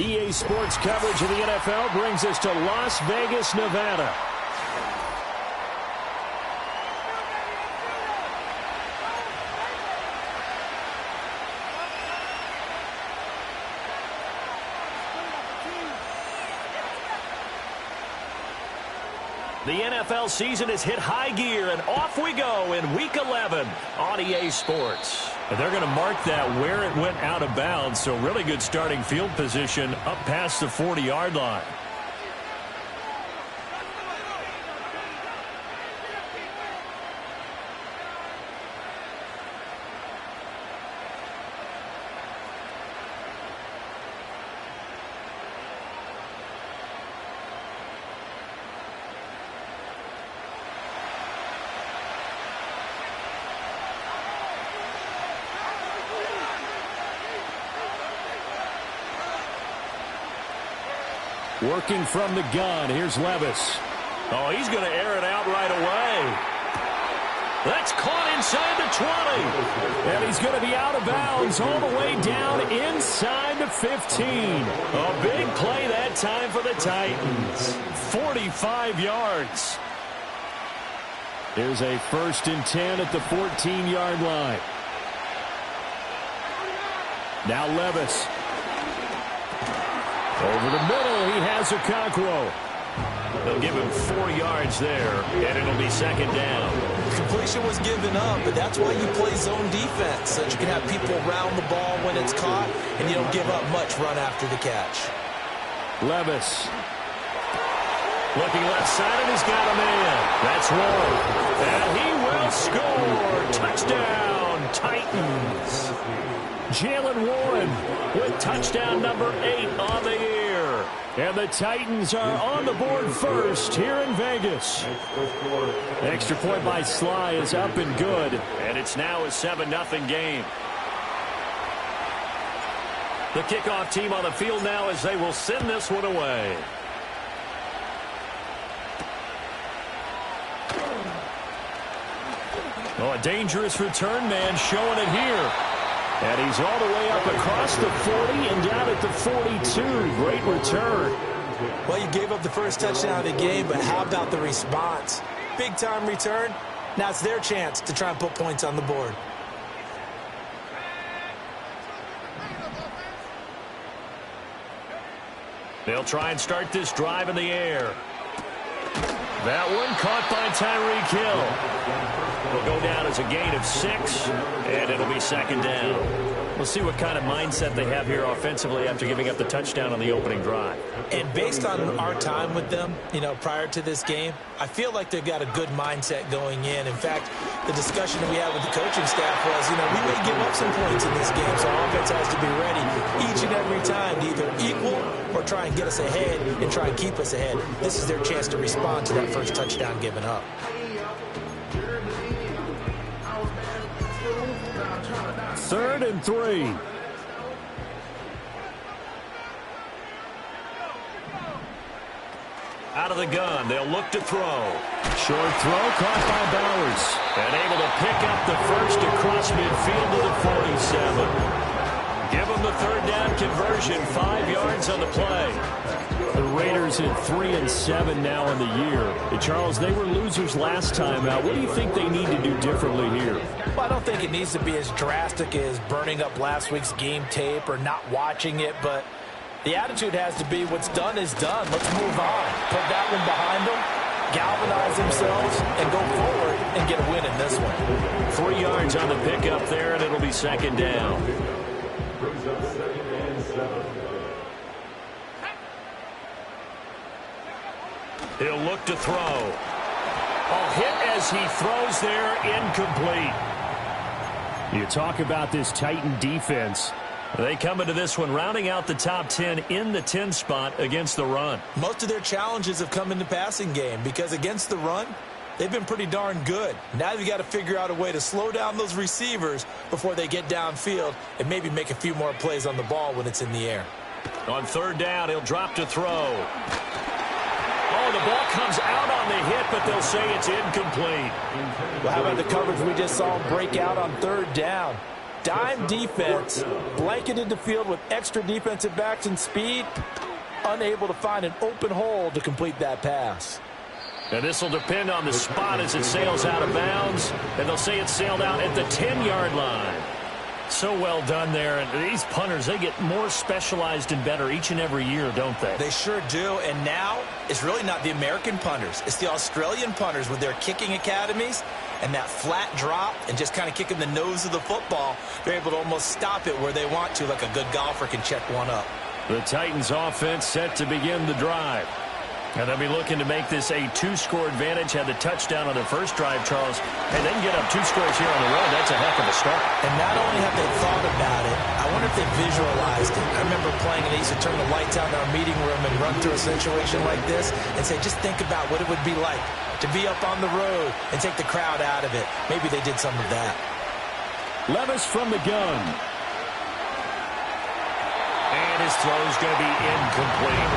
EA Sports coverage of the NFL brings us to Las Vegas, Nevada. The NFL season has hit high gear, and off we go in Week 11 on EA Sports. And they're going to mark that where it went out of bounds, so really good starting field position up past the 40-yard line. Working from the gun, here's Levis. Oh, he's going to air it out right away. That's caught inside the 20. And he's going to be out of bounds all the way down inside the 15. A big play that time for the Titans. 45 yards. There's a 1st and 10 at the 14-yard line. Now Levis. Over the middle, he has Okonkwo. They'll give him 4 yards there, and it'll be 2nd down. Completion was given up, but that's why you play zone defense, so that you can have people around the ball when it's caught, and you don't give up much run after the catch. Levis. Looking left side, and he's got a man. That's one. And he will score. Touchdown, Titans. Jaylen Warren with touchdown number 8 on the year. And the Titans are on the board first here in Vegas. Extra point by Sly is up and good. And it's now a 7-0 game. The kickoff team on the field now as they will send this one away. Oh, a dangerous return man showing it here. And he's all the way up across the 40 and down at the 42. Great return. Well, you gave up the first touchdown of the game, but how about the response? Big-time return. Now it's their chance to try and put points on the board. They'll try and start this drive in the air. That one caught by Tyreek Hill. Will go down as a gain of 6, and it'll be 2nd down. We'll see what kind of mindset they have here offensively after giving up the touchdown on the opening drive. And based on our time with them, prior to this game, I feel like they've got a good mindset going in. In fact, the discussion that we had with the coaching staff was, we may give up some points in this game, so our offense has to be ready each and every time to either equal or try and get us ahead and try and keep us ahead. This is their chance to respond to that first touchdown given up. 3rd and 3. Out of the gun, they'll look to throw. Short throw caught by Bowers. And able to pick up the first across midfield to the 47. Give them the 3rd down conversion, 5 yards on the play. The Raiders at 3-7 now in the year. And Charles, they were losers last time out. What do you think they need to do differently here? Well, I don't think it needs to be as drastic as burning up last week's game tape or not watching it, but the attitude has to be what's done is done. Let's move on. Put that one behind them, galvanize themselves, and go forward and get a win in this one. 3 yards on the pickup there, and it'll be 2nd down. He'll look to throw. A hit as he throws there, incomplete. You talk about this Titan defense. They come into this one rounding out the top 10 in the 10 spot against the run. Most of their challenges have come in the passing game because against the run, they've been pretty darn good. Now they've got to figure out a way to slow down those receivers before they get downfield and maybe make a few more plays on the ball when it's in the air. On 3rd down, he'll drop to throw. Oh, the ball comes out on the hit, but they'll say it's incomplete. Well, how about the coverage we just saw him break out on 3rd down? Dime defense, blanketed the field with extra defensive backs and speed, unable to find an open hole to complete that pass. And this will depend on the spot as it sails out of bounds, and they'll say it sailed out at the 10-yard line. So well done there. And these punters, they get more specialized and better each and every year, don't they? They sure do. And now it's really not the American punters. It's the Australian punters with their kicking academies and that flat drop and just kind of kicking the nose of the football. They're able to almost stop it where they want to, like a good golfer can check one up. The Titans offense set to begin the drive. And they'll be looking to make this a two-score advantage. Had the touchdown on their first drive, Charles. And then get up 2 scores here on the road. That's a heck of a start. And not only have they thought about it, I wonder if they visualized it. I remember playing and they used to turn the lights out in our meeting room and run through a situation like this and say, just think about what it would be like to be up on the road and take the crowd out of it. Maybe they did some of that. Levis from the gun. And his throw is going to be incomplete.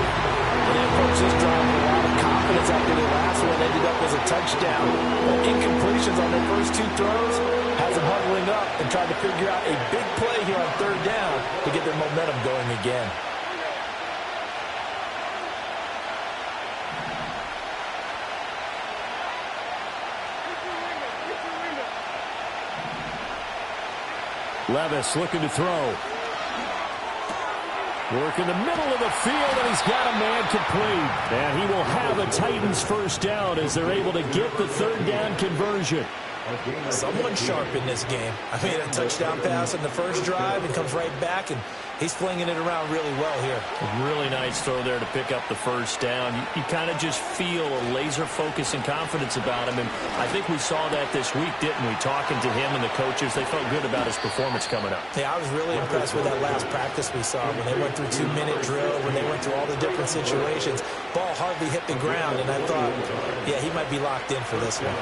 They approached this drive with a lot of confidence after the last one ended up as a touchdown. Incompletions on their first 2 throws has them huddling up and trying to figure out a big play here on 3rd down to get their momentum going again. Levis looking to throw. Work in the middle of the field, and he's got a man complete. And he will have a Titans first down as they're able to get the 3rd down conversion. Someone sharp in this game. I mean, a touchdown pass on the first drive and comes right back, and he's flinging it around really well here. A really nice throw there to pick up the first down. You kind of just feel a laser focus and confidence about him, and I think we saw that this week, didn't we? Talking to him and the coaches, they felt good about his performance coming up. Yeah, I was really impressed with that last practice we saw when they went through 2-minute drill, when they went through all the different situations. Ball hardly hit the ground, and I thought, yeah, he might be locked in for this one.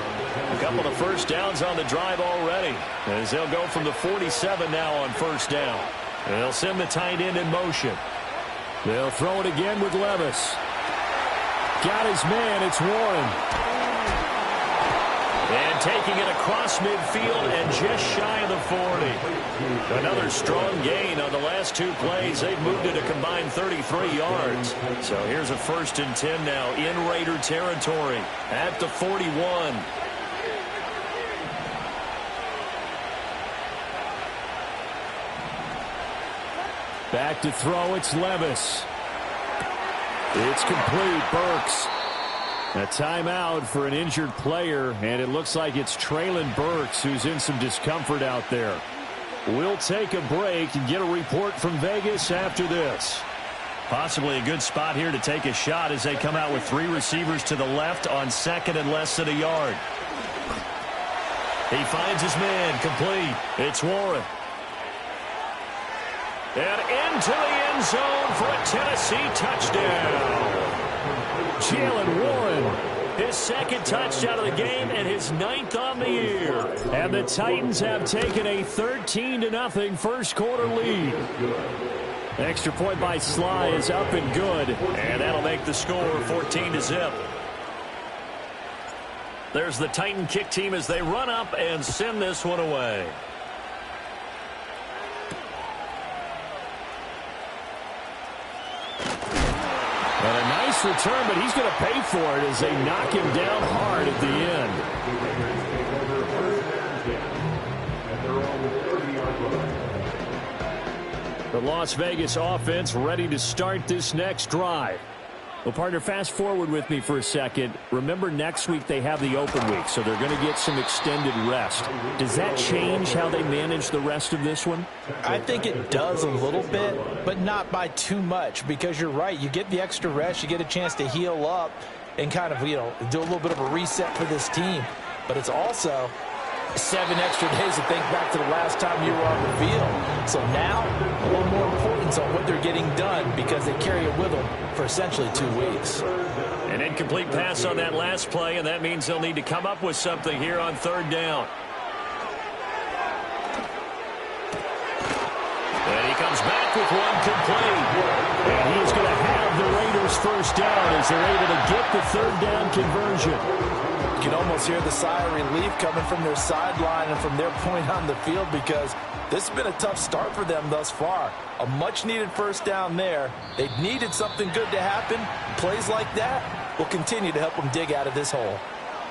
A couple of first downs on the drive already, as they'll go from the 47 now on first down. They'll send the tight end in motion. They'll throw it again with Levis. Got his man, it's Warren. And taking it across midfield and just shy of the 40. Another strong gain on the last 2 plays. They've moved it a combined 33 yards. So here's a 1st and 10 now in Raider territory at the 41. Back to throw, it's Levis. It's complete, Burks. A timeout for an injured player, and it looks like it's Treylon Burks who's in some discomfort out there. We'll take a break and get a report from Vegas after this. Possibly a good spot here to take a shot as they come out with 3 receivers to the left on 2nd and less than a yard. He finds his man, complete. It's Warren. And into the end zone for a Tennessee touchdown. Jaylen Warren, his 2nd touchdown of the game and his 9th on the year. And the Titans have taken a 13-0 first quarter lead. Extra point by Sly is up and good, and that'll make the score 14-0. There's the Titan kick team as they run up and send this one away. And a nice return, but he's going to pay for it as they knock him down hard at the end. The Las Vegas offense ready to start this next drive. Well, partner, fast forward with me for a second. Remember, next week they have the open week, so they're going to get some extended rest. Does that change how they manage the rest of this one? I think it does a little bit, but not by too much, because you're right. You get the extra rest. You get a chance to heal up and kind of, do a little bit of a reset for this team. But it's also 7 extra days to think back to the last time you were on the field. So now, a little more importance on what they're getting done because they carry it with them for essentially 2 weeks. An incomplete pass on that last play, and that means they'll need to come up with something here on 3rd down. And he comes back with one complete. And he's going to have the Raiders first down as they're able to get the 3rd down conversion. can almost hear the sigh of relief coming from their sideline and from their point on the field, because this has been a tough start for them thus far. A much-needed first down there. They needed something good to happen. Plays like that will continue to help them dig out of this hole.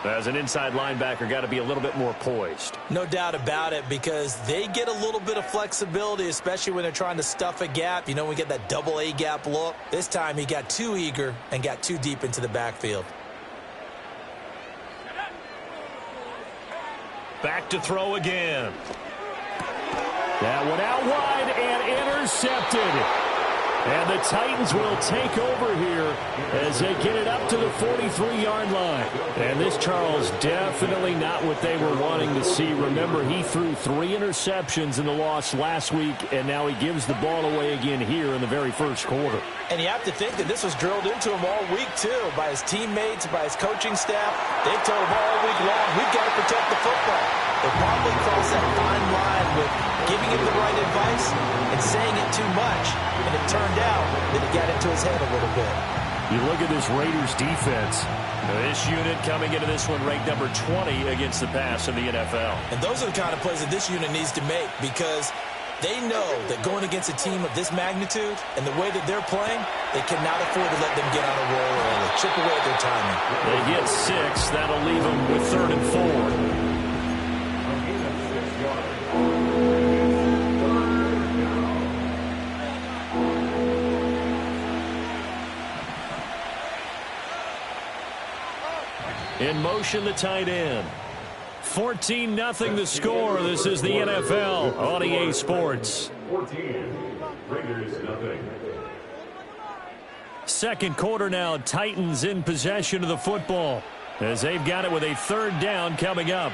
As an inside linebacker, got to be a little bit more poised. No doubt about it, because they get a little bit of flexibility, especially when they're trying to stuff a gap. You know, we get that double A gap look. This time he got too eager and got too deep into the backfield. Back to throw again. That one out wide and intercepted. And the Titans will take over here as they get it up to the 43-yard line. And this, Charles, definitely not what they were wanting to see. Remember, he threw 3 interceptions in the loss last week, and now he gives the ball away again here in the very first quarter. And you have to think that this was drilled into him all week, too, by his teammates, by his coaching staff. They've told him all week long, we've got to protect the football. They probably crossed that fine line with giving him the right advice and saying it too much. And it turned out that it got into his head a little bit. You look at this Raiders defense. This unit coming into this one ranked number 20 against the pass in the NFL. And those are the kind of plays that this unit needs to make, because they know that going against a team of this magnitude and the way that they're playing, they cannot afford to let them get on a roll or chip away at their timing. They get 6. That'll leave them with 3rd and 4. In motion, the tight end. 14-0 the score. This is the NFL on EA Sports. 14, Raiders nothing. Second quarter now, Titans in possession of the football as they've got it with a 3rd down coming up.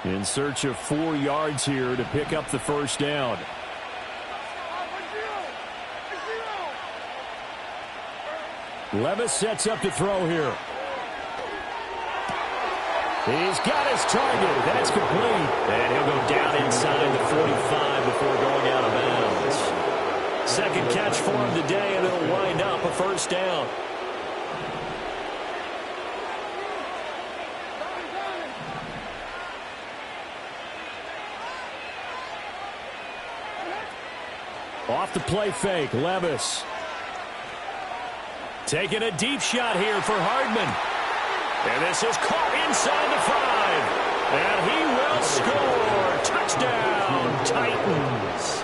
In search of 4 yards here to pick up the first down. Levis sets up to throw here. He's got his target. That's complete. And he'll go down inside the 45 before going out of bounds. Second catch for him today, and it'll wind up a first down. Off the play fake, Levis. Taking a deep shot here for Hardman. And this is caught inside the 5. And he will score. Touchdown, Titans.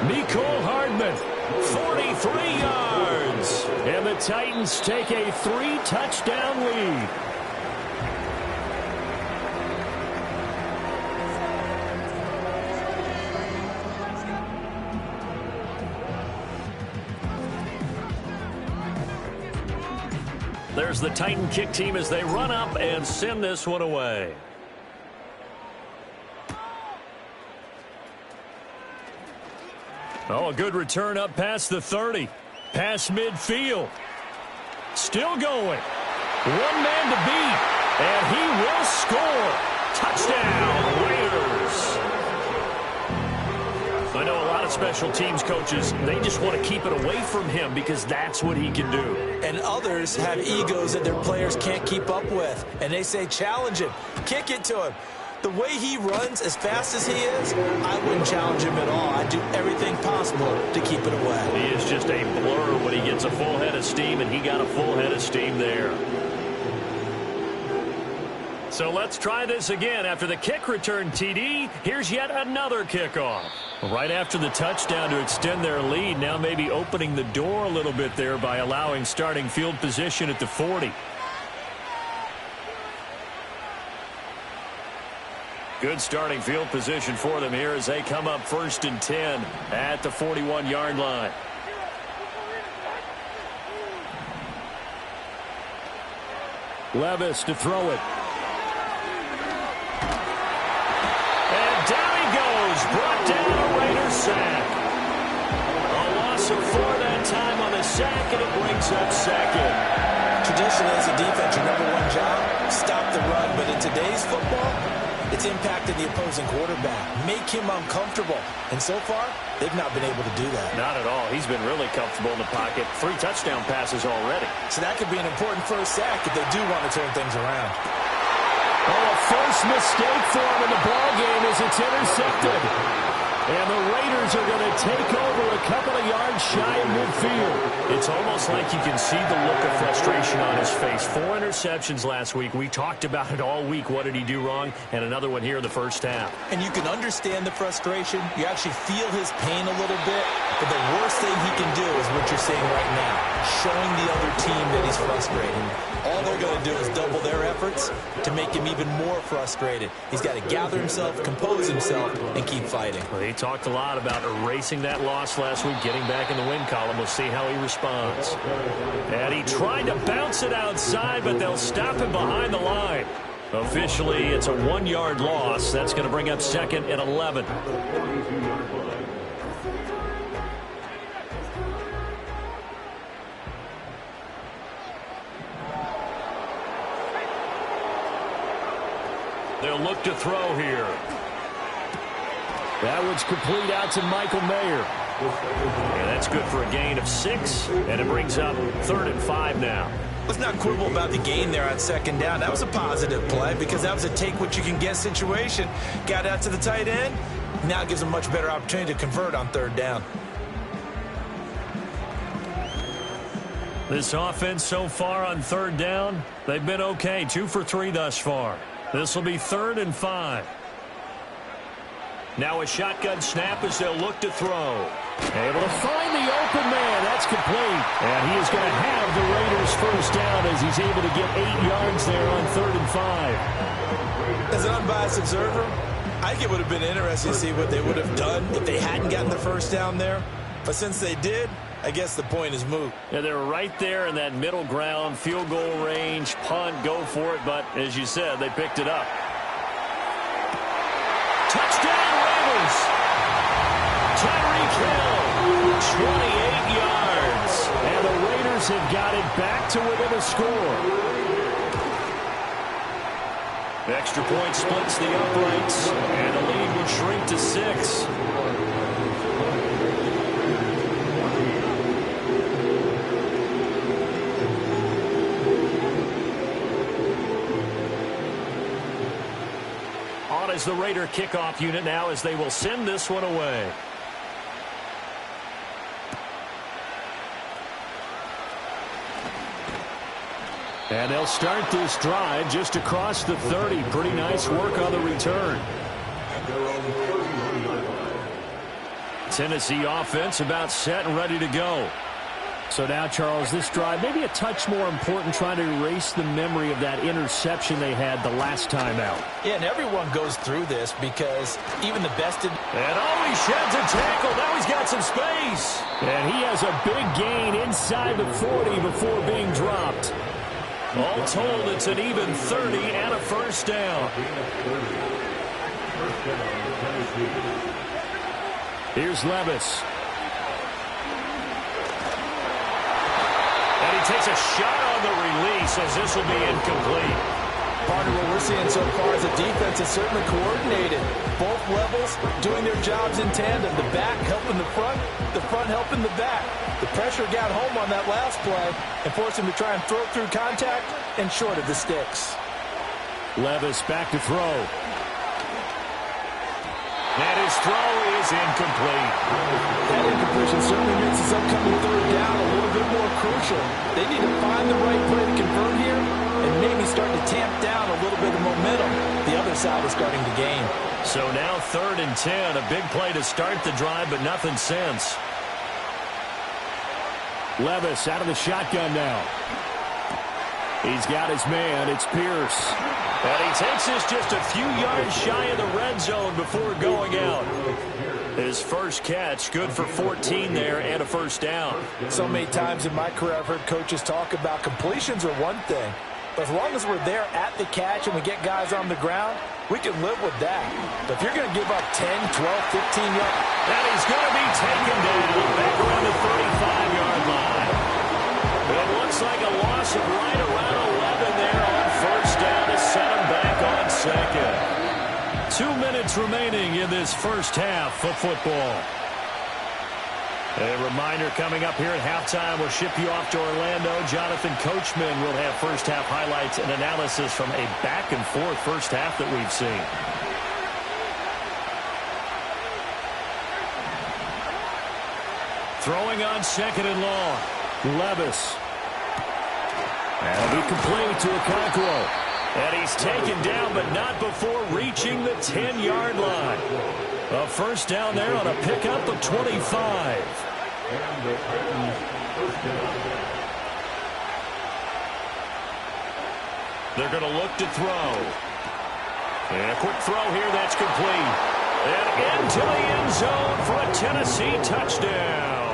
Mecole Hardman, 43 yards. And the Titans take a 3-touchdown lead. There's the Titan kick team as they run up and send this one away. Oh, a good return up past the 30. Past midfield. Still going. 1 man to beat. And he will score. Touchdown, Raiders. I know a lot of special teams coaches, they just want to keep it away from him because that's what he can do. And others have egos that their players can't keep up with. And they say, challenge him. Kick it to him. The way he runs, as fast as he is, I wouldn't challenge him at all. I'd do everything possible to keep it away. He is just a blur when he gets a full head of steam, and he got a full head of steam there. So let's try this again. After the kick return TD, here's yet another kickoff. Right after the touchdown to extend their lead, now maybe opening the door a little bit there by allowing starting field position at the 40. Good starting field position for them here as they come up 1st and 10 at the 41-yard line. Levis to throw it. And down he goes. Brought down a Raiders sack. A loss of 4 that time on the sack, and it brings up 2nd. Traditionally, as a defense, your #1 job, stop the run. But in today's football, It's impacting the opposing quarterback. Make him uncomfortable. And so far, they've not been able to do that. Not at all. He's been really comfortable in the pocket. 3 touchdown passes already. So that could be an important first sack if they do want to turn things around. Oh, a first mistake for him in the ballgame as it's intercepted. And the Raiders are going to take over a couple of yards shy of midfield. It's almost like you can see the look of frustration on his face. 4 interceptions last week. We talked about it all week. What did he do wrong? And another one here in the first half. And you can understand the frustration. You actually feel his pain a little bit. But the worst thing he can do is what you're seeing right now, showing the other team that he's frustrated. All they're going to do is double their efforts to make him even more frustrated. He's got to gather himself, compose himself, and keep fighting. Well, he talked a lot about erasing that loss last week, getting back in the win column. We'll see how he responds. And he tried to bounce it outside, but they'll stop him behind the line. Officially, it's a 1-yard loss. That's going to bring up 2nd and 11. They'll look to throw here. That one's complete out to Michael Mayer. And that's good for a gain of 6, and it brings up 3rd and 5 now. Let's not quibble about the gain there on 2nd down. That was a positive play because that was a take-what-you-can-get situation. Got out to the tight end. Now it gives them a much better opportunity to convert on 3rd down. This offense so far on 3rd down, they've been okay. 2 for 3 thus far. This will be 3rd and 5. Now a shotgun snap as they'll look to throw. Able to find the open man. That's complete. And he is going to have the Raiders first down as he's able to get 8 yards there on 3rd and 5. As an unbiased observer, I think it would have been interesting to see what they would have done if they hadn't gotten the first down there. But since they did, I guess the point is moot. Yeah, they're right there in that middle ground, field goal range, punt, go for it. But as you said, they picked it up. Touchdown, Raiders! Tyreek Hill, 28 yards. And the Raiders have got it back to within a score. The extra point splits the uprights, and the lead will shrink to 6. On is the Raider kickoff unit now as they will send this one away. And they'll start this drive just across the 30. Pretty nice work on the return. Tennessee offense about set and ready to go. So now, Charles, this drive maybe a touch more important, trying to erase the memory of that interception they had the last time out. Yeah, and everyone goes through this because even the best... And he sheds a tackle. Now he's got some space. And he has a big gain inside the 40 before being dropped. All told, it's an even 30 and a first down. Here's Levis. And he takes a shot on the release as this will be incomplete. Partner, what we're seeing so far is the defense is certainly coordinated. Both levels doing their jobs in tandem. The back helping the front helping the back. The pressure got home on that last play and forced him to try and throw through contact and short of the sticks. Levis back to throw. And his throw is incomplete. That incompletion certainly makes this upcoming 3rd down a little bit more crucial. They need to find the right play to convert here and maybe start to tamp down a little bit of momentum. The other side is starting to gain. So now 3rd and 10, a big play to start the drive, but nothing since. Levis out of the shotgun now. He's got his man. It's Pierce. And he takes this just a few yards shy of the red zone before going out. His first catch, good for 14 there and a first down. So many times in my career I've heard coaches talk about completions are one thing. But as long as we're there at the catch and we get guys on the ground, we can live with that. But if you're going to give up 10, 12, 15 yards... And he's going to be taken down back around the 35-yard line. It looks like a loss of right around 11 there on first down to set him back on 2nd. minutes remaining in this first half of football. A reminder coming up here at halftime. We'll ship you off to Orlando. Jonathan Coachman will have first half highlights and analysis from a back-and-forth first half that we've seen. Throwing on second and long. Levis. That'll be complete to Okonkwo. And he's taken down, but not before reaching the 10-yard line. A first down there on a pickup of 25. They're going to look to throw. And a quick throw here, that's complete. And into the end zone for a Tennessee touchdown.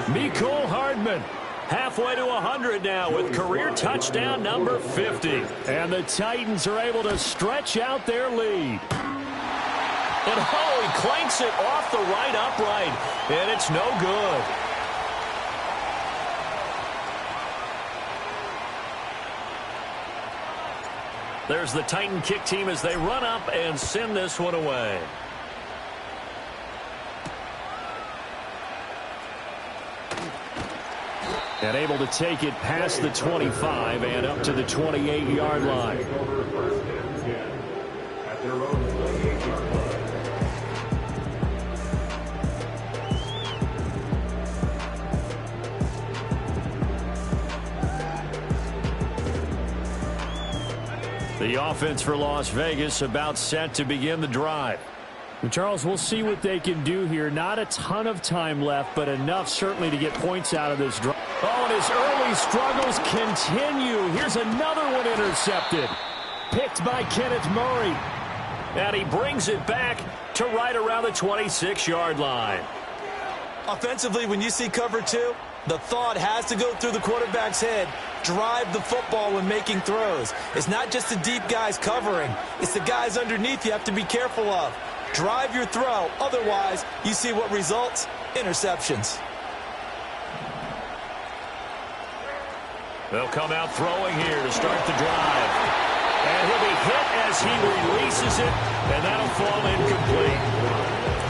Mecole Hardman. Halfway to 100 now with career touchdown number 50. And the Titans are able to stretch out their lead. And he clanks it off the right upright. And it's no good. There's the Titan kick team as they run up and send this one away. And able to take it past the 25 and up to the 28-yard line. The offense for Las Vegas about set to begin the drive. And Charles, we'll see what they can do here. Not a ton of time left, but enough certainly to get points out of this drive. Oh, and his early struggles continue. Here's another one intercepted. Picked by Kenneth Murray. And he brings it back to right around the 26-yard line. Offensively, when you see cover two, the thought has to go through the quarterback's head. Drive the football when making throws. It's not just the deep guys covering. It's the guys underneath you have to be careful of. Drive your throw. Otherwise, you see what results? Interceptions. They'll come out throwing here to start the drive. And he'll be hit as he releases it, and that'll fall incomplete.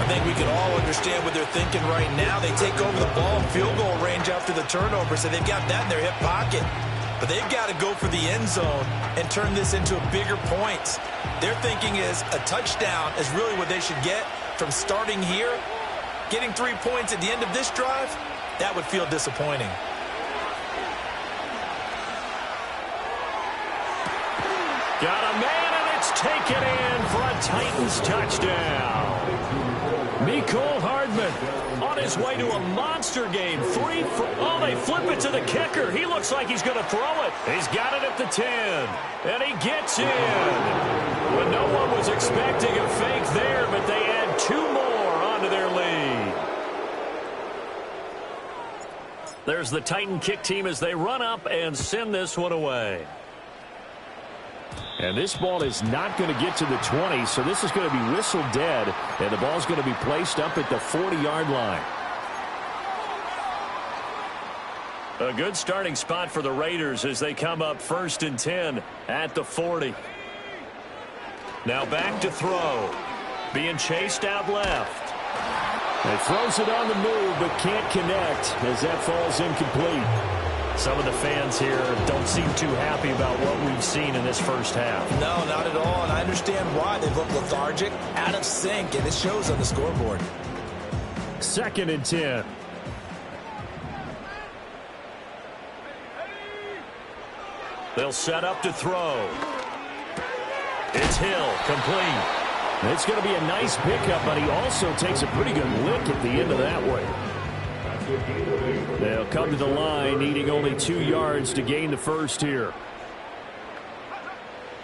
I think we can all understand what they're thinking right now. They take over the ball in field goal range after the turnover, so they've got that in their hip pocket. But they've got to go for the end zone and turn this into a bigger points. Their thinking is a touchdown is really what they should get from starting here. Getting 3 points at the end of this drive, that would feel disappointing. Got a man, and it's taken in for a Titans touchdown. Mecole Hardman on his way to a monster game. They flip it to the kicker. He looks like he's going to throw it. He's got it at the 10, and he gets in. But no one was expecting a fake there, but they add 2 more onto their lead. There's the Titan kick team as they run up and send this one away. And this ball is not going to get to the 20, so this is going to be whistled dead, and the ball's going to be placed up at the 40-yard line. A good starting spot for the Raiders as they come up 1st and 10 at the 40. Now back to throw. Being chased out left. He throws it on the move, but can't connect as that falls incomplete. Some of the fans here don't seem too happy about what we've seen in this first half. No, not at all, and I understand why. They look lethargic, out of sync, and it shows on the scoreboard. 2nd and 10. They'll set up to throw. It's Hill, complete. It's going to be a nice pickup, but he also takes a pretty good lick at the end of that one. They'll come to the line, needing only 2 yards to gain the first here.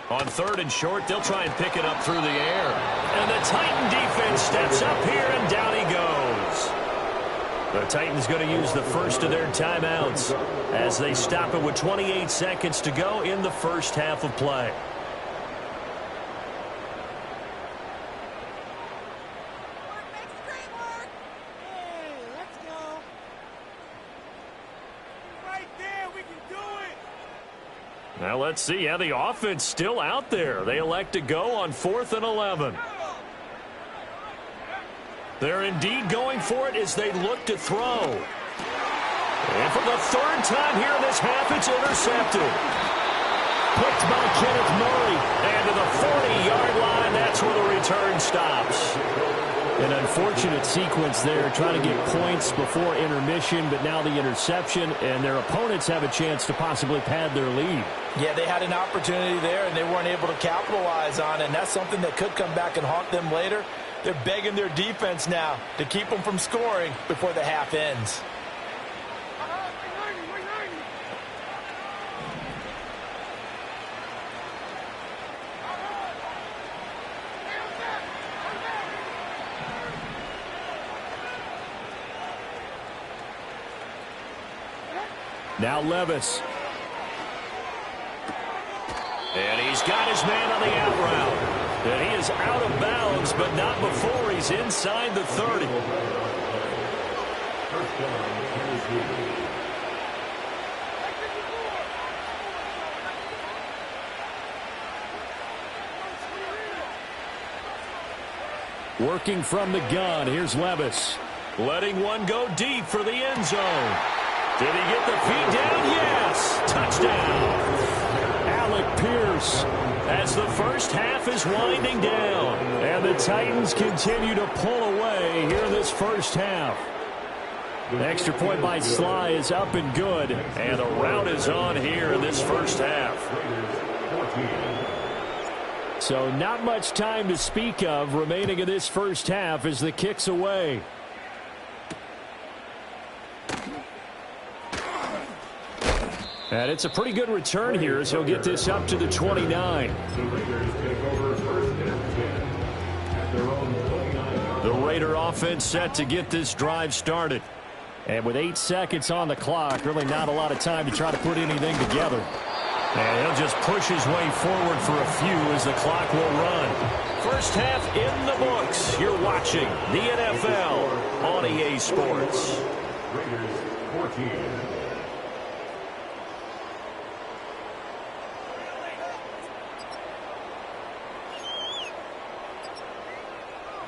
On 3rd and short, they'll try and pick it up through the air. And the Titan defense steps up here, and down he goes. The Titans going to use the first of their timeouts as they stop it with 28 seconds to go in the first half of play. Now let's see how the offense still out there. They elect to go on 4th and 11. They're indeed going for it as they look to throw. And for the 3rd time here in this half, it's intercepted. Picked by Kenneth Murray. And to the 40-yard line, that's where the return stops. An unfortunate sequence there, trying to get points before intermission, but now the interception, and their opponents have a chance to possibly pad their lead. Yeah, they had an opportunity there, and they weren't able to capitalize on it, and that's something that could come back and haunt them later. They're begging their defense now to keep them from scoring before the half ends. Now Levis. And he's got his man on the out route. And he is out of bounds, but not before he's inside the 30. Working from the gun, here's Levis. Letting one go deep for the end zone. Did he get the feet down? Yes! Touchdown! Alec Pierce. As the first half is winding down. And the Titans continue to pull away here in this first half. The extra point by Sly is up and good. And a rout is on here in this first half. So not much time to speak of remaining in this first half as the kick's away. And it's a pretty good return here as he'll get this up to the 29. The Raider offense set to get this drive started. And with 8 seconds on the clock, really not a lot of time to try to put anything together. And he'll just push his way forward for a few as the clock will run. First half in the books. You're watching the NFL on EA Sports. Raiders 14.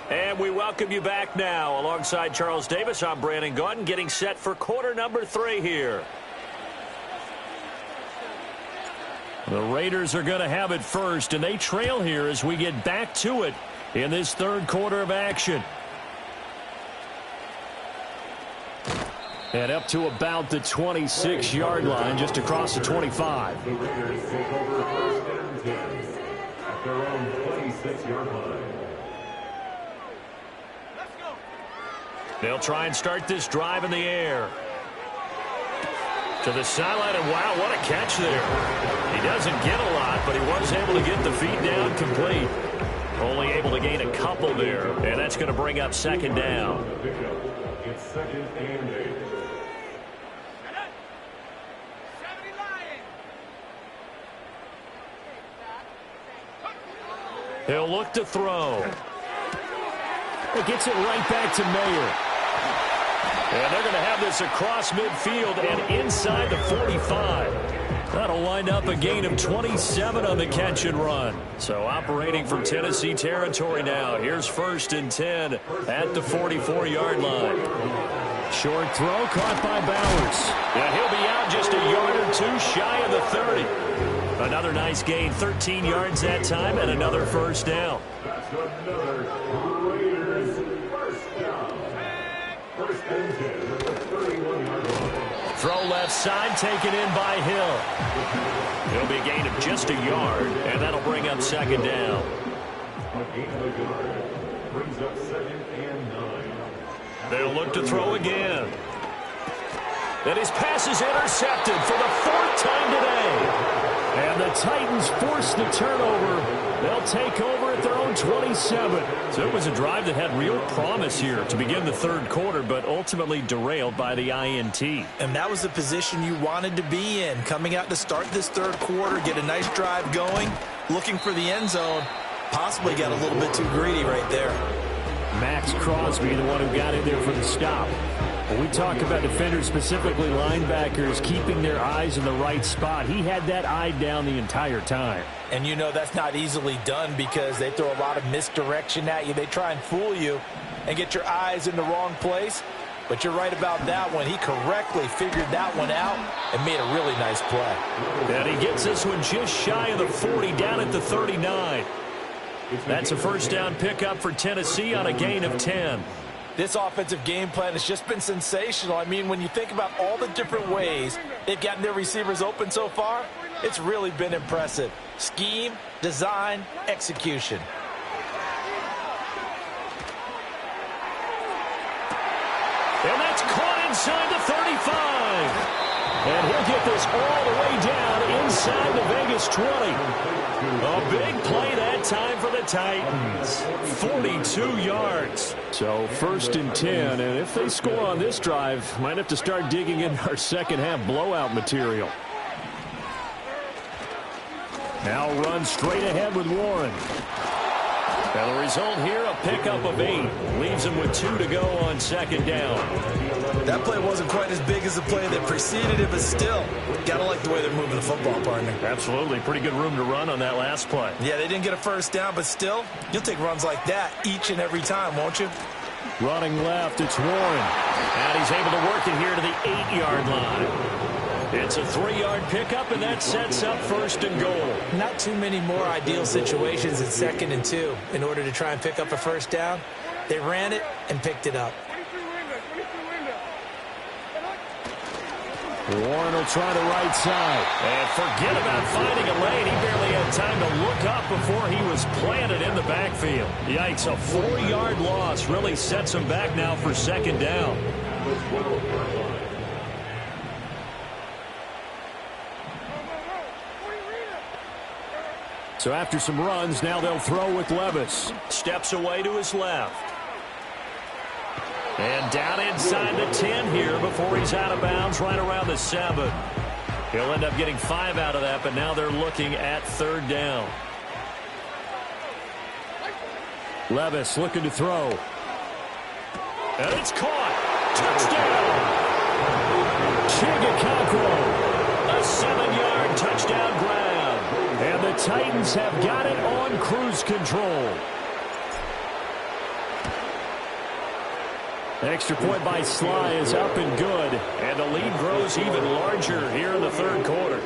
And we welcome you back now. Alongside Charles Davis, I'm Brandon Gaudin, getting set for quarter number 3 here. The Raiders are going to have it first, and they trail here as we get back to it in this third quarter of action. And up to about the 26-yard line, just across the 25. The Raiders take over first and 10 at their own 26-yard line. They'll try and start this drive in the air. To the sideline, and wow, what a catch there. He doesn't get a lot, but he was able to get the feet down complete. Only able to gain a couple there, and that's going to bring up second down. It's second and 8. He'll look to throw. It gets it right back to Mayer. And they're going to have this across midfield and inside the 45. That'll wind up a gain of 27 on the catch and run. So operating from Tennessee territory now. Here's first and 10 at the 44-yard line. Short throw caught by Bowers. And he'll be out just a yard or two shy of the 30. Another nice gain, 13 yards that time, and another first down. That's another Raiders first down. First and 10 at the 31-yard line. Throw left side, taken in by Hill. It'll be a gain of just a yard, and that'll bring up second down. A gain of a yard brings up second and 9. They'll look to throw again. And his pass is intercepted for the 4th time today. And the Titans force the turnover. They'll take over at their own 27. So it was a drive that had real promise here to begin the third quarter, but ultimately derailed by the INT. And that was the position you wanted to be in. Coming out to start this third quarter, get a nice drive going, looking for the end zone. Possibly got a little bit too greedy right there. Max Crosby, the one who got in there for the stop. When we talk about defenders, specifically linebackers, keeping their eyes in the right spot, he had that eye down the entire time. And you know that's not easily done because they throw a lot of misdirection at you. They try and fool you and get your eyes in the wrong place. But you're right about that one. He correctly figured that one out and made a really nice play. And he gets this one just shy of the 40, down at the 39. That's a first down pickup for Tennessee on a gain of 10. This offensive game plan has just been sensational. I mean, when you think about all the different ways they've gotten their receivers open so far, it's really been impressive. Scheme, design, execution. And that's caught inside the 35. And he'll get this all the way down inside the Vegas 20. A big play that time for the Titans. 42 yards. So first and 10, and if they score on this drive, might have to start digging in our second half blowout material. Now run straight ahead with Warren. And the result here, a pickup of 8. Leaves him with 2 to go on second down. That play wasn't quite as big as the play that preceded it, but still, got to like the way they're moving the football, partner. Absolutely. Pretty good room to run on that last play. Yeah, they didn't get a first down, but still, you'll take runs like that each and every time, won't you? Running left, it's Warren. And he's able to work it here to the 8-yard line. It's a 3-yard pickup, and that sets up first and goal. Not too many more ideal situations in 2nd and 2 in order to try and pick up a first down. They ran it and picked it up. Warren will try the right side. And forget about finding a lane. He barely had time to look up before he was planted in the backfield. Yikes, a 4-yard loss really sets him back now for second down. So after some runs, now they'll throw with Levis. Steps away to his left. And down inside the 10 here before he's out of bounds, right around the 7. He'll end up getting 5 out of that, but now they're looking at third down. Levis looking to throw. And it's caught. Touchdown. Chigakakro. A 7-yard touchdown grab. And the Titans have got it on cruise control. Extra point by Sly is up and good. And the lead grows even larger here in the third quarter.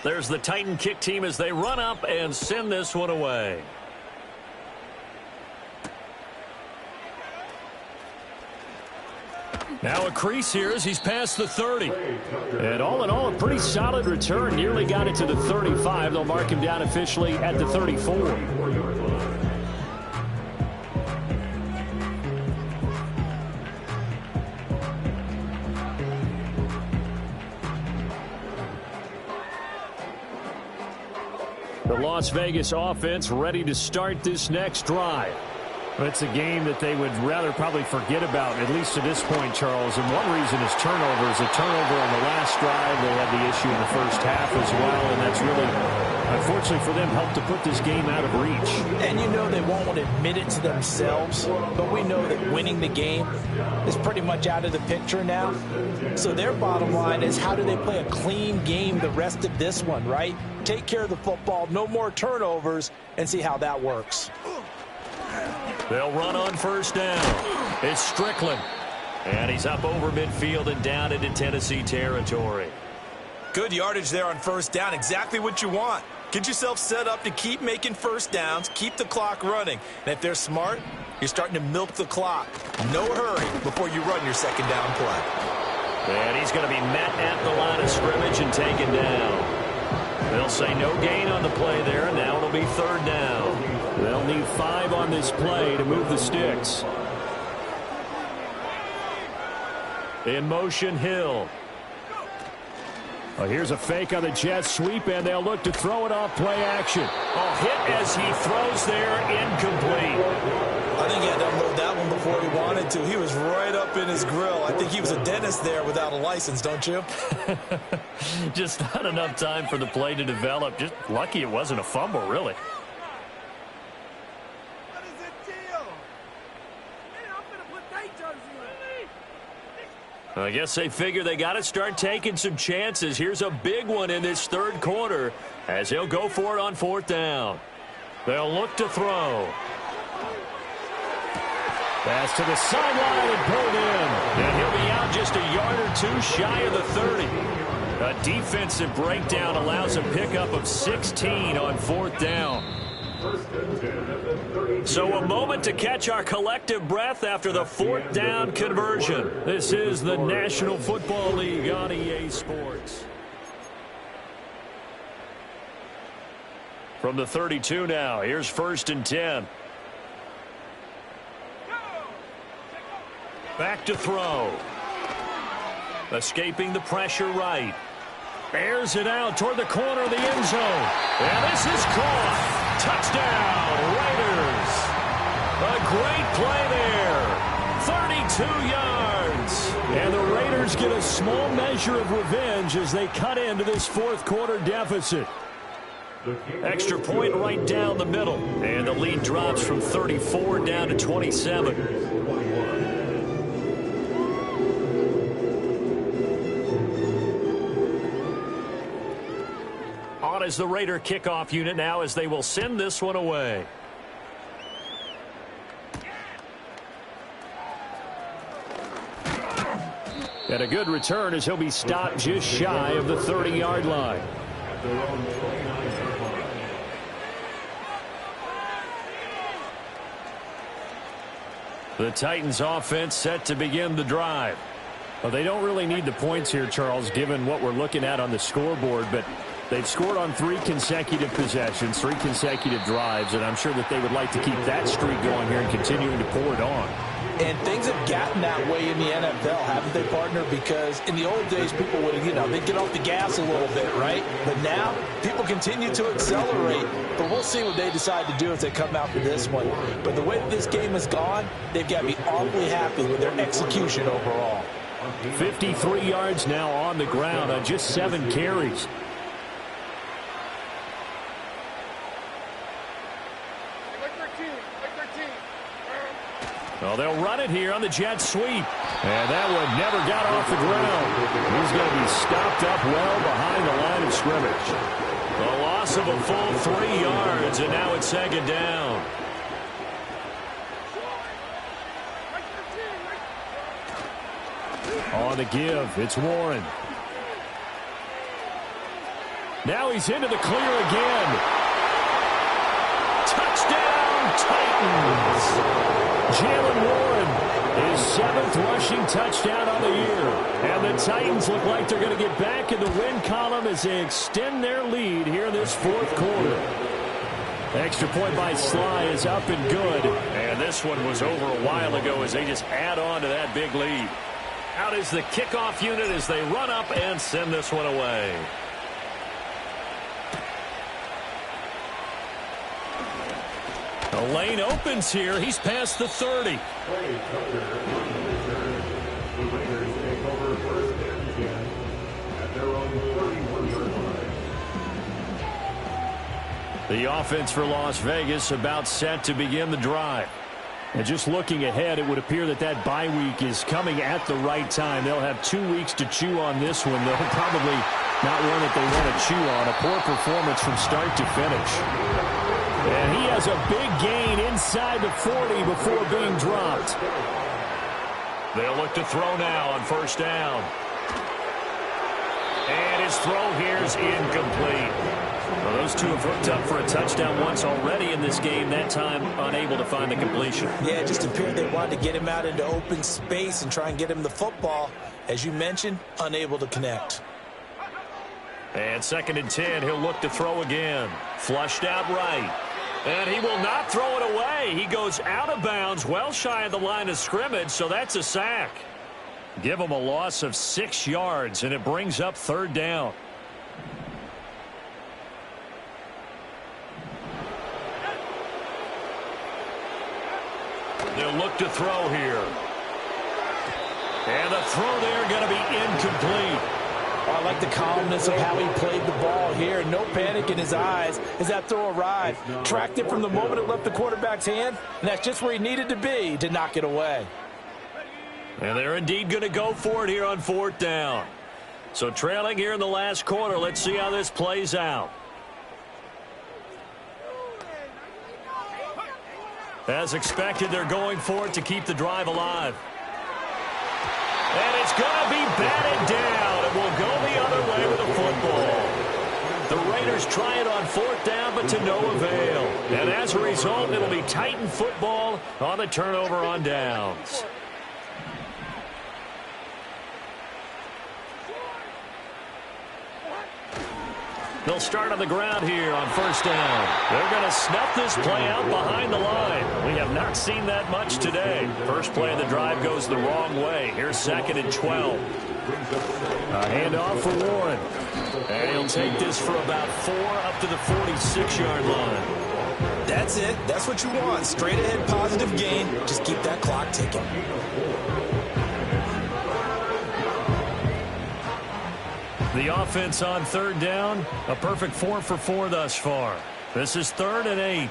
There's the Titan kick team as they run up and send this one away. Now a crease here as he's past the 30. And all in all, a pretty solid return. Nearly got it to the 35. They'll mark him down officially at the 34. The Las Vegas offense ready to start this next drive. It's a game that they would rather probably forget about, at least to this point, Charles. And one reason is turnovers. A turnover on the last drive. They had the issue in the first half as well, and that's really, unfortunately for them, helped to put this game out of reach. And you know they won't admit it to themselves, but we know that winning the game is pretty much out of the picture now. So their bottom line is, how do they play a clean game the rest of this one, right? Take care of the football, no more turnovers, and see how that works. They'll run on first down. It's Strickland. And he's up over midfield and down into Tennessee territory. Good yardage there on first down. Exactly what you want. Get yourself set up to keep making first downs, keep the clock running. And if they're smart, you're starting to milk the clock. No hurry before you run your second down play. And he's going to be met at the line of scrimmage and taken down. They'll say no gain on the play there. Now it'll be third down. They'll need 5 on this play to move the sticks. In motion, Hill. Oh, here's a fake on the jet sweep, and they'll look to throw it off play action. Oh, hit as he throws there, incomplete. I think he had to unload that one before he wanted to. He was right up in his grill. I think he was a dentist there without a license, don't you? Just not enough time for the play to develop. Just lucky it wasn't a fumble, really. I guess they figure they got to start taking some chances. Here's a big one in this third quarter as he'll go for it on fourth down. They'll look to throw. Pass to the sideline and pulled in. And he'll be out just a yard or two shy of the 30. A defensive breakdown allows a pickup of 16 on fourth down. So a moment to catch our collective breath after the fourth down conversion. This is the National Football League on EA Sports. From the 32 now, here's 1st and 10. Back to throw. Escaping the pressure right. Airs it out toward the corner of the end zone. And this is caught. Touchdown, Raiders. A great play there. 32 yards. And the Raiders get a small measure of revenge as they cut into this fourth quarter deficit. Extra point right down the middle. And the lead drops from 34 down to 27. On is the Raider kickoff unit now as they will send this one away. And a good return as he'll be stopped just shy of the 30-yard line. The Titans offense set to begin the drive. Well, they don't really need the points here, Charles, given what we're looking at on the scoreboard, but they've scored on 3 consecutive possessions, 3 consecutive drives, and I'm sure that they would like to keep that streak going here and continuing to pour it on. And things have gotten that way in the NFL, haven't they, partner? Because in the old days, people would, they'd get off the gas a little bit, right? But now, people continue to accelerate. But we'll see what they decide to do as they come out to this one. But the way that this game has gone, they've got to be awfully happy with their execution overall. 53 yards now on the ground on just 7 carries. Well, they'll run it here on the jet sweep. And that one never got off the ground. He's going to be stopped up well behind the line of scrimmage. A loss of a full 3 yards, and now it's 2nd down. On the give, it's Warren. Now he's into the clear again. Touchdown, Titans! Jaylen Warren, his 7th rushing touchdown on the year. And the Titans look like they're going to get back in the win column as they extend their lead here in this fourth quarter. Extra point by Sly is up and good. And this one was over a while ago as they just add on to that big lead. Out is the kickoff unit as they run up and send this one away. The lane opens here. He's past the 30. The Raiders take over 1st and 10 at their own 31-yard line. The offense for Las Vegas about set to begin the drive. And just looking ahead, it would appear that that bye week is coming at the right time. They'll have 2 weeks to chew on this one. They'll probably not one that they want to chew on. A poor performance from start to finish. And he has a big gain inside the 40 before being dropped. They'll look to throw now on 1st down. And his throw here is incomplete. Well, those two have hooked up for a touchdown once already in this game, that time unable to find the completion. Yeah, it just appeared they wanted to get him out into open space and try and get him the football. As you mentioned, unable to connect. And 2nd and 10, he'll look to throw again. Flushed out right. And he will not throw it away. He goes out of bounds, well shy of the line of scrimmage, so that's a sack. Give him a loss of 6 yards, and it brings up 3rd down. They'll look to throw here. And the throw there going to be incomplete. I like the calmness of how he played the ball here. No panic in his eyes as that throw arrived. Tracked it from the moment it left the quarterback's hand, and that's just where he needed to be to knock it away. And they're indeed going to go for it here on 4th down. So trailing here in the last quarter. Let's see how this plays out. As expected, they're going for it to keep the drive alive. And it's going to be batted down. It will go the other way with the football. The Raiders try it on 4th down, but to no avail. And as a result, it'll be Titan football on the turnover on downs. They'll start on the ground here on 1st down. They're going to snuff this play out behind the line. We have not seen that much today. First play of the drive goes the wrong way. Here's 2nd and 12. A handoff for Warren. And he'll take this for about 4 up to the 46-yard line. That's it. That's what you want. Straight ahead positive gain. Just keep that clock ticking. The offense on 3rd down, a perfect 4 for 4 thus far. This is 3rd and 8.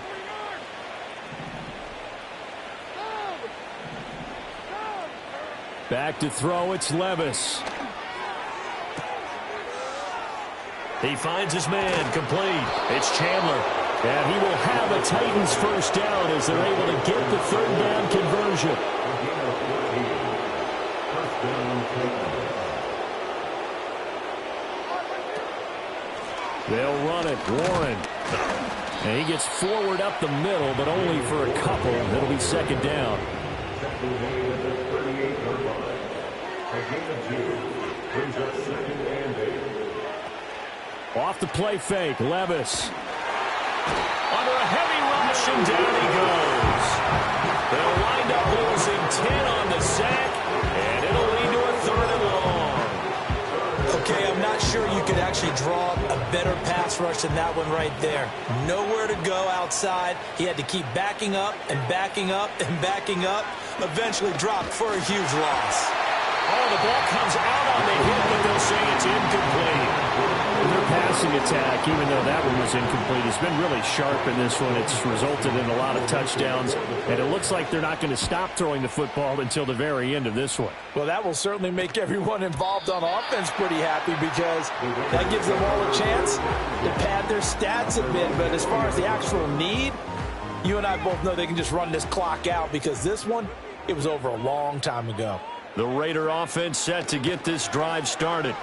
Back to throw, it's Levis. He finds his man, complete. It's Chandler. And he will have a Titans first down as they're able to get the 3rd down conversion. They'll run it. Warren. And he gets forward up the middle, but only for a couple. It'll be 2nd down. Off the play fake. Levis. Under a heavy rush, and down he goes. They'll wind up losing 10 on the sack, and it'll lead to a 3rd and long. Okay, I'm not sure you could actually draw a better pass rush than that one right there. Nowhere to go outside. He had to keep backing up and backing up and backing up. Eventually dropped for a huge loss. Oh, the ball comes out on the hit, but they'll say it's incomplete. Their passing attack, even though that one was incomplete, has been really sharp in this one. It's resulted in a lot of touchdowns, and it looks like they're not going to stop throwing the football until the very end of this one. Well, that will certainly make everyone involved on offense pretty happy because that gives them all a chance to pad their stats a bit. But as far as the actual need, you and I both know they can just run this clock out because this one, it was over a long time ago. The Raider offense set to get this drive started.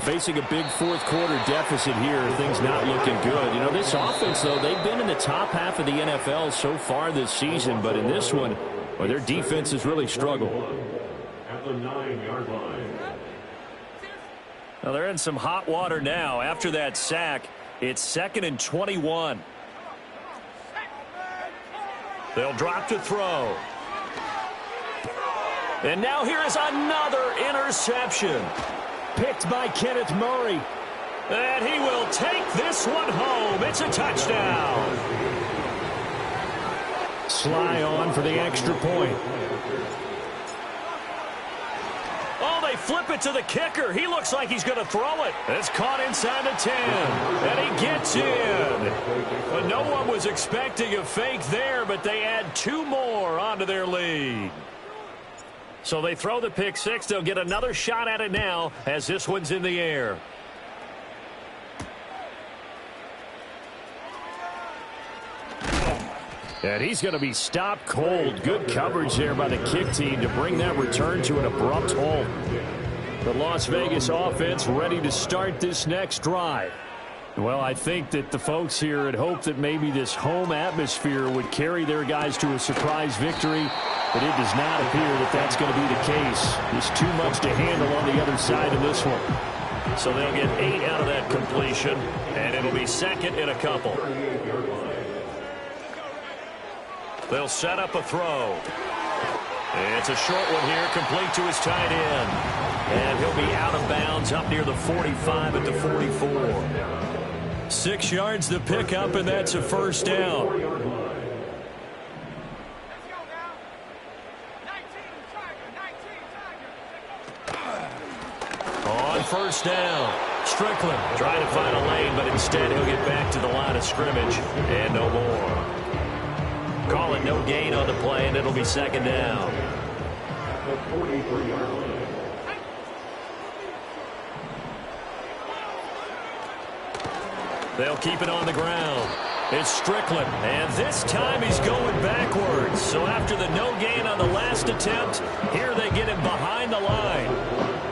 Facing a big 4th quarter deficit here, things not looking good. You know, this offense, though, they've been in the top half of the NFL so far this season, but in this one, well, their defense has really struggled. At the 9-yard line. Now, they're in some hot water now. After that sack, it's 2nd and 21. They'll drop to throw. And now here is another interception. Picked by Kenneth Murray. And he will take this one home. It's a touchdown. Sly on for the extra point. Oh, they flip it to the kicker. He looks like he's going to throw it. It's caught inside the 10. And he gets in. But no one was expecting a fake there, but they add 2 more onto their lead. So they throw the pick 6. They'll get another shot at it now as this one's in the air. And he's going to be stopped cold. Good coverage there by the kick team to bring that return to an abrupt halt. The Las Vegas offense ready to start this next drive. Well, I think that the folks here had hoped that maybe this home atmosphere would carry their guys to a surprise victory. But it does not appear that that's going to be the case. There's too much to handle on the other side of this one. So they'll get 8 out of that completion, and it'll be 2nd and a couple. They'll set up a throw. It's a short one here, complete to his tight end. And he'll be out of bounds up near the 45 at the 44. 6 yards to pick up, and that's a first down. On first down, Strickland trying to find a lane, but instead he'll get back to the line of scrimmage and no more. Call it no gain on the play, and it'll be 2nd down. 43-yard line. They'll keep it on the ground. It's Strickland, and this time he's going backwards. So after the no gain on the last attempt, here they get him behind the line.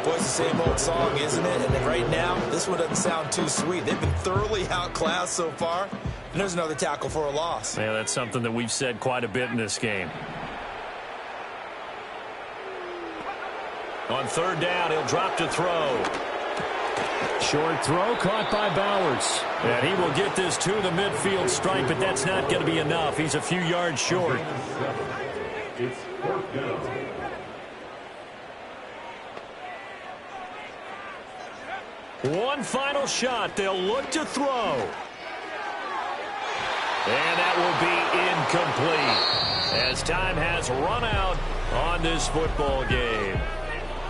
Boy, it's the same old song, isn't it? And right now, this one doesn't sound too sweet. They've been thoroughly outclassed so far, and there's another tackle for a loss. Yeah, that's something that we've said quite a bit in this game. On third down, he'll drop to throw. Short throw caught by Bowers. And he will get this to the midfield stripe, but that's not going to be enough. He's a few yards short. It's fourth down. One final shot. They'll look to throw. And that will be incomplete as time has run out on this football game.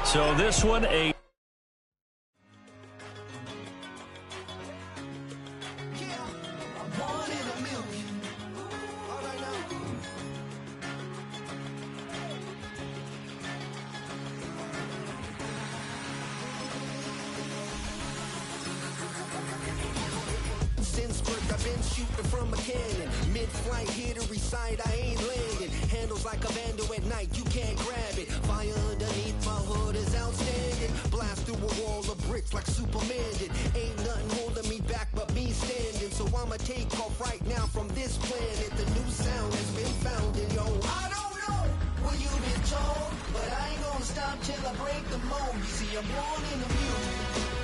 So this one, a I've been shooting from a cannon. Mid-flight, here to recite, I ain't landing. Handles like a vandal at night, you can't grab it. Fire underneath my hood is outstanding. Blast through a wall of bricks like Superman did. Ain't nothing holding me back but me standing. So I'ma take off right now from this planet. The new sound has been found in yo. I don't know what you've been told, but I ain't gonna stop till I break the mold. You see, I'm born in the music.